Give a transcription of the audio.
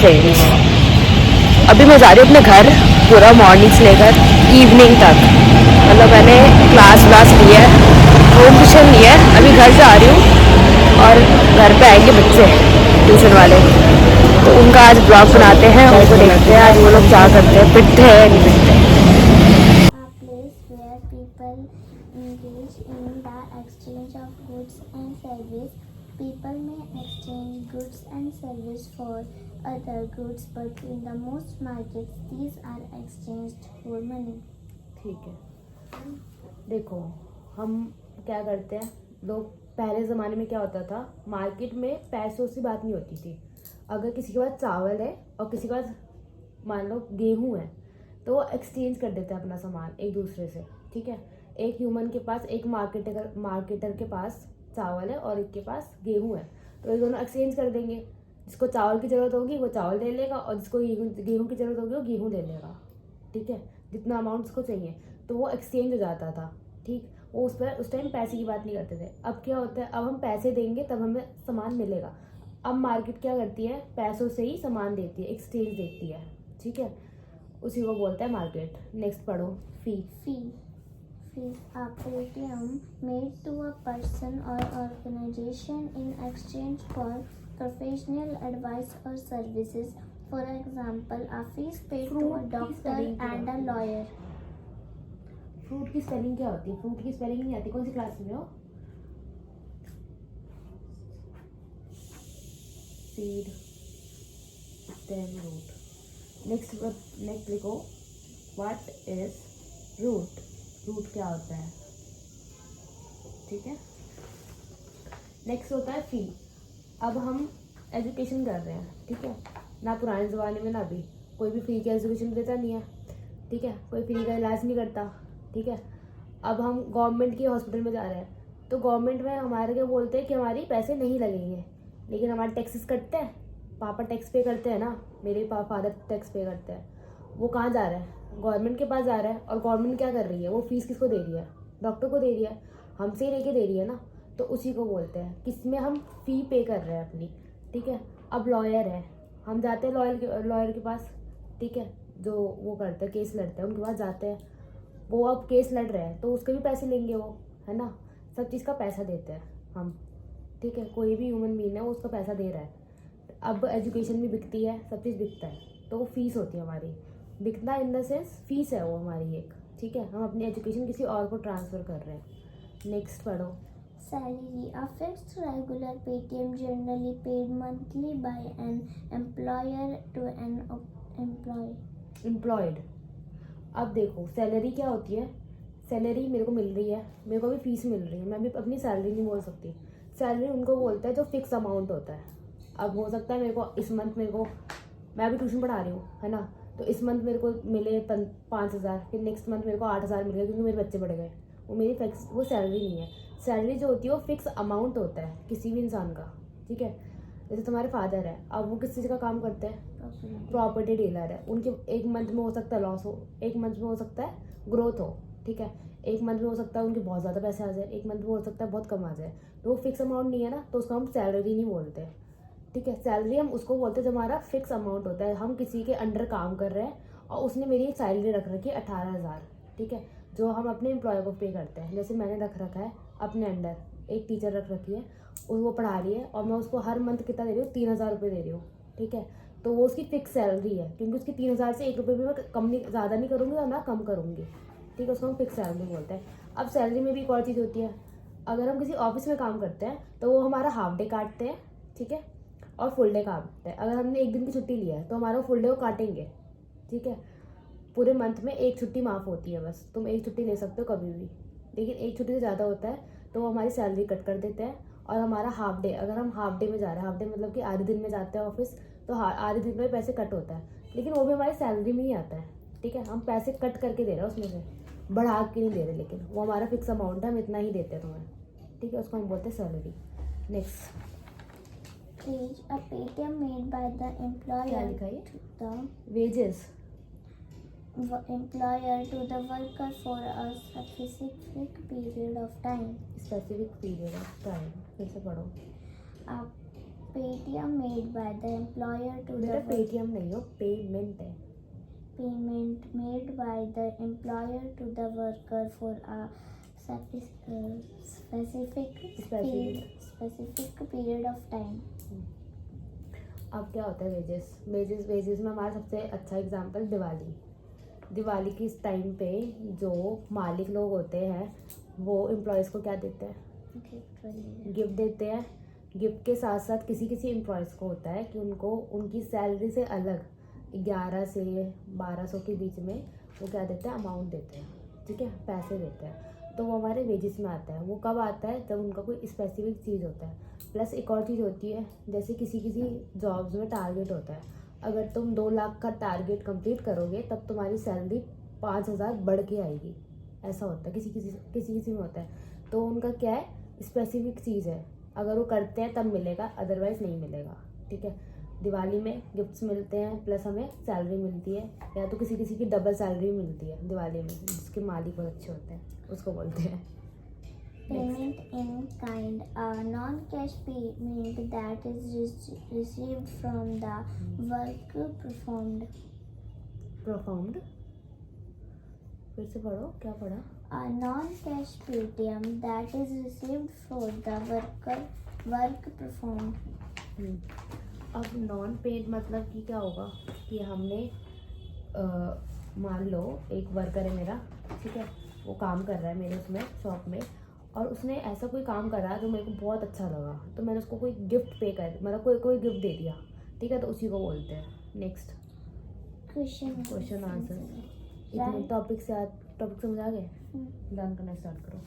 अभी मैं जा रही हूँ अपने घर पूरा मॉर्निंग से लेकर इवनिंग तक। मतलब मैंने क्लास व्लास ली है, होम ट्यूशन ली है, अभी घर जा रही हूँ और घर पे आएंगे बच्चे ट्यूशन वाले, तो उनका आज ब्लॉग बनाते हैं, उनको देखते हैं आज वो लोग क्या करते हैं, पिटते हैं नहीं पिटते। A place where people engage in the exchange of goods and service. People may exchange goods and service for other goods, but in the most markets, these are exchanged for money. ठीक है, देखो हम क्या करते हैं लोग, पहले ज़माने में क्या होता था, मार्केट में पैसों से बात नहीं होती थी। अगर किसी के पास चावल है और किसी के पास मान लो गेहूं है, तो वो एक्सचेंज कर देते हैं अपना सामान एक दूसरे से। ठीक है, एक ह्यूमन के पास, एक मार्केटर के पास चावल है और एक के पास गेहूं है, तो ये दोनों एक्सचेंज कर देंगे। जिसको चावल की ज़रूरत होगी वो चावल ले लेगा और जिसको गेहूं की ज़रूरत होगी वो गेहूं ले लेगा। ठीक है, जितना अमाउंट उसको चाहिए, तो वो एक्सचेंज हो जाता था। ठीक, वो उस टाइम पैसे की बात नहीं करते थे। अब क्या होता है, अब हम पैसे देंगे तब हमें सामान मिलेगा। अब मार्केट क्या करती है, पैसों से ही सामान देती है, एक्सचेंज देती है। ठीक है, उसी को बोलते हैं मार्केट। नेक्स्ट पढ़ो, फी। Fee a premium made to a person or organization in exchange for professional advice or services. For example, a fee paid to a doctor and a lawyer. Fruit की स्पेलिंग क्या होती है? Fruit की spelling नहीं आती, कौन सी class में हो? Seed, stem, root. नेक्स्ट लिखो, व्हाट इज रूट। रूट क्या होता है? ठीक है, नेक्स्ट होता है फी। अब हम एजुकेशन कर रहे हैं, ठीक है ना, पुराने ज़माने में ना अभी कोई भी फ्री का एजुकेशन देता नहीं है। ठीक है, कोई फ्री का इलाज नहीं करता। ठीक है, अब हम गवर्नमेंट के हॉस्पिटल में जा रहे हैं, तो गवर्नमेंट में हमारे क्या बोलते हैं कि हमारी पैसे नहीं लगेंगे, लेकिन हमारे टैक्सेस कटते हैं। पापा टैक्स पे करते हैं ना, मेरे फादर टैक्स पे करते हैं। वो कहाँ जा रहा है? गवर्नमेंट के पास जा रहा है। और गवर्नमेंट क्या कर रही है, वो फीस किसको दे रही है? डॉक्टर को दे रही है, हमसे ही लेके दे रही है ना, तो उसी को बोलते हैं किसमें हम फ़ी पे कर रहे हैं अपनी। ठीक है, अब लॉयर है, हम जाते हैं लॉयर के पास। ठीक है, जो वो करते हैं, केस लड़ते हैं, उनके पास जाते हैं। वो अब केस लड़ रहे हैं तो उसके भी पैसे लेंगे वो, है ना। सब चीज़ का पैसा देते हैं हम। ठीक है, कोई भी ह्यूमन बीइंग है वो उसका पैसा दे रहा है। अब एजुकेशन भी बिकती है, सब चीज़ बिकता है, तो वो फीस होती है हमारी। बिकना इन द सेंस फीस है वो हमारी एक। ठीक है, हम अपनी एजुकेशन किसी और को ट्रांसफ़र कर रहे हैं। नेक्स्ट पढ़ो। Salary, a fixed regular payment generally paid monthly by an employer to an employee. Employed. अब देखो सैलरी क्या होती है, सैलरी मेरे को मिल रही है, मेरे को भी फीस मिल रही है, मैं भी अपनी सैलरी नहीं बोल सकती। सैलरी उनको बोलते हैं जो फिक्स अमाउंट होता है। अब हो सकता है मेरे को इस मंथ, मैं अभी ट्यूशन पढ़ा रही हूँ, है ना, तो इस मंथ मेरे को मिले 5,000, फिर नेक्स्ट मंथ मेरे को 8,000 मिल गए क्योंकि मेरे बच्चे बढ़ गए। वो मेरी फिक्स, वो सैलरी नहीं है। सैलरी जो होती है वो फिक्स अमाउंट होता है किसी भी इंसान का। ठीक है, जैसे तुम्हारे फादर है, अब वो किस चीज़ का काम करते हैं? प्रॉपर्टी डीलर है। उनके एक मंथ में हो सकता है लॉस हो, एक मंथ में हो सकता है ग्रोथ हो। ठीक है, एक मंथ में हो सकता है उनके बहुत ज़्यादा पैसे आ जाए, एक मंथ में हो सकता है बहुत कम आ जाए, तो वो फिक्स अमाउंट नहीं है ना, तो उसको हम सैलरी नहीं बोलते। ठीक है, सैलरी हम उसको बोलते हैं जब हमारा फिक्स अमाउंट होता है, हम किसी के अंडर काम कर रहे हैं और उसने मेरी सैलरी रख रखी है 18,000। ठीक है, जो हम अपने एम्प्लॉय को पे करते हैं। जैसे मैंने रख रखा है अपने अंडर एक टीचर रख रखी है, वो पढ़ा रही है और मैं उसको हर मंथ कितना दे रही हूँ, 3,000 रुपये दे रही हूँ। ठीक है, तो वो उसकी फिक्स सैलरी है, क्योंकि उसकी 3,000 से 1 रुपये भी मैं कम नहीं, ज़्यादा नहीं करूँगी और ना कम करूँगी। ठीक है, उसको हम फिक्स सैलरी बोलते हैं। अब सैलरी में भी एक और चीज़ होती है, अगर हम किसी ऑफिस में काम करते हैं तो वो हमारा हाफ डे काटते हैं। ठीक है, और फुल डे काटते हैं। अगर हमने एक दिन की छुट्टी लिया है तो हमारा फुल डे वो काटेंगे। ठीक है, पूरे मंथ में एक छुट्टी माफ़ होती है, बस तुम एक छुट्टी ले सकते हो कभी भी, लेकिन एक छुट्टी से ज़्यादा होता है तो वो हमारी सैलरी कट कर देते हैं। और हमारा हाफ डे, अगर हम हाफ डे में जा रहे हैं, हाफ डे मतलब कि आधे दिन में जाते हैं ऑफिस, तो आधे दिन में पैसे कट होता है, लेकिन वो भी हमारी सैलरी में ही आता है। ठीक है, हम पैसे कट करके दे रहे हैं उसमें से, बढ़ा के नहीं दे रहे, लेकिन वो हमारा फिक्स अमाउंट है, हम इतना ही देते हैं तुम्हें। ठीक है, उसको हम बोलते हैं salary. Next, Wage, a payment made by the क्या employer लिखा है? to wages. employer to the worker for a specific period of time. Specific period of time, फिर से पढ़ो। A Paytm made by the employer to बेटा the Paytm नहीं हो, payment है. payment made by the employer to the worker for a specific period of time. अब क्या होता है वेजेस में हमारा सबसे अच्छा एग्जांपल दिवाली की इस टाइम पे जो मालिक लोग होते हैं वो एम्प्लॉयज़ को क्या देते हैं, गिफ्ट देते हैं. गिफ्ट के साथ साथ किसी एम्प्लॉयज़ को होता है कि उनको उनकी सैलरी से अलग 11 से 1200 के बीच में वो क्या देते हैं, अमाउंट देते हैं. ठीक है, पैसे देते हैं. तो वो हमारे वेजेस में आता है. वो कब आता है, जब उनका कोई स्पेसिफिक चीज़ होता है. प्लस एक और चीज़ होती है, जैसे किसी जॉब्स में टारगेट होता है. अगर तुम 2 लाख का टारगेट कंप्लीट करोगे तब तुम्हारी सैलरी 5000 बढ़ के आएगी. ऐसा होता है, किसी में होता है. तो उनका क्या है, स्पेसिफिक चीज़ है. अगर वो करते हैं तब मिलेगा, अदरवाइज़ नहीं मिलेगा. ठीक है, दिवाली में गिफ्ट्स मिलते हैं प्लस हमें सैलरी मिलती है, या तो किसी की डबल सैलरी मिलती है दिवाली में. जिसके मालिक बहुत अच्छे होते हैं उसको बोलते हैं. Payment in kind, a non-cash payment that is received from the work performed. Performed, फिर से पढ़ो, क्या पढ़ा. A non-cash payment that is received for the work performed. अब नॉन पेड मतलब कि क्या होगा कि हमने मान लो एक वर्कर है मेरा. ठीक है, वो काम कर रहा है मेरे उसमें शॉप में, और उसने ऐसा कोई काम करा जो मेरे को बहुत अच्छा लगा, तो मैंने उसको कोई गिफ्ट पे कर, मतलब कोई गिफ्ट दे दिया. ठीक है, तो उसी को बोलते हैं. Next question answer. इतने टॉपिक समझ आ गए, डन करना स्टार्ट करो.